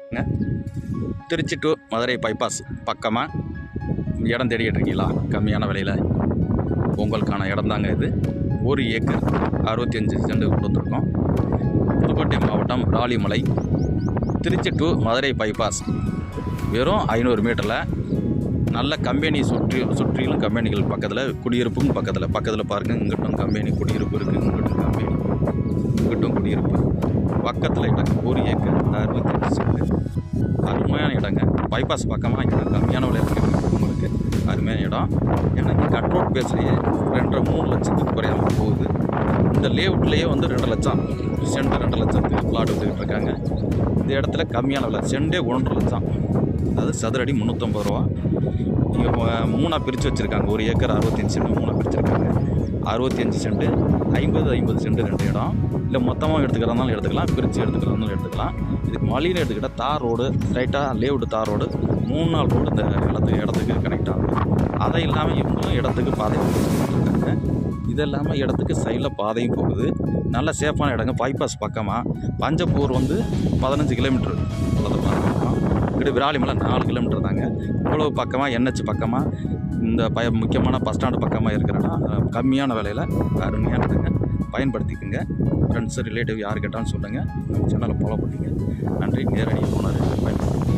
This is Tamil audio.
திருச்சி டு மதுரை பைபாஸ் பக்கமாக இடம் தேடிக்கிட்டு இருக்கீங்களா? கம்மியான விலையில் உங்களுக்கான இடம் தாங்க இது. 1 ஏக்கர் 65 சென்ட் கொடுத்துருக்கோம். புதுக்கோட்டை மாவட்டம் ராலிமலை, திருச்சி டு மதுரை பைபாஸ் வெறும் 500 மீட்டரில் நல்ல கம்பெனி சுற்றிலும் கம்பெனிகள் பக்கத்தில், குடியிருப்பும் பக்கத்தில் பாருங்கள். இங்கிட்டும் கம்பெனி குடியிருப்பு இருக்குது, இங்கிட்டும் கம்பெனி, இங்கிட்டும் குடியிருப்பு பக்கத்தில் இடங்க. 1 ஏக்கர் 65 சென்ட் அருமையான இடங்க. பைபாஸ் பக்கமாக இடம் கம்மியான விலையில் இருக்குது. உங்களுக்கு அருமையான இடம். எனக்கு கட் ரோட் பேஸ்லேயே 2.5-3 லட்சத்துக்கு குறையாமல் போகுது. இந்த லேஅவுட்லேயே 2 லட்சம் சென்ட், 2 லட்சத்துக்கு பிளாட் வந்துக்கிட்டு இருக்காங்க. இந்த இடத்துல கம்மியான விலை, சென்டே 1.5 லட்சம், அதாவது சதுரடி 350 ரூபா. நீங்கள் 3ஆக பிரித்து வச்சுருக்காங்க. 1 ஏக்கர் 65 சென்ட் 3ஆக பிரிச்சுருக்காங்க. 65 சென்ட், 50 சென்ட் 2 இடம். இல்லை மொத்தமாக எடுத்துக்கிறதுனாலும் எடுத்துக்கலாம், பிரித்து எடுத்துக்கிறதுனாலும் எடுத்துக்கலாம். இதுக்கு மலையில் எடுத்துக்கிட்டால் தார் ரோடு, ஸ்ட்ரைட்டாக லேஅவுட் தார் ரோடு 3-4 ரோடு இந்த இடத்துக்கு கனெக்ட் ஆகும். அதை இல்லாமல் இவங்களும் இடத்துக்கு பாதை கொடுத்துருக்காங்க. இது இல்லாமல் இடத்துக்கு சைடில் பாதையும் போகுது. நல்ல சேஃபான இடங்க. பைபாஸ் பக்கமாக பஞ்சப்பூர் 15 கிலோமீட்டர் உள்ளது பார்க்கலாம். இப்படி விராலிமலை 4 கிலோமீட்டர் தாங்க. இவ்வளவு பக்கமாக NH பக்கமாக இந்த முக்கியமான பஸ் ஸ்டாண்டு பக்கமாக இருக்கிறனா கம்மியான விலையில் அருமையானதுங்க. பயன்படுத்திக்கோங்க. ஃப்ரெண்ட்ஸு ரிலேட்டிவ் யார் கேட்டாலும் சொல்லுங்கள். நம்ம சேனலை ஃபாலோ பண்ணிங்க. நன்றி. நேரடி ஓனர் பயன்படுத்தி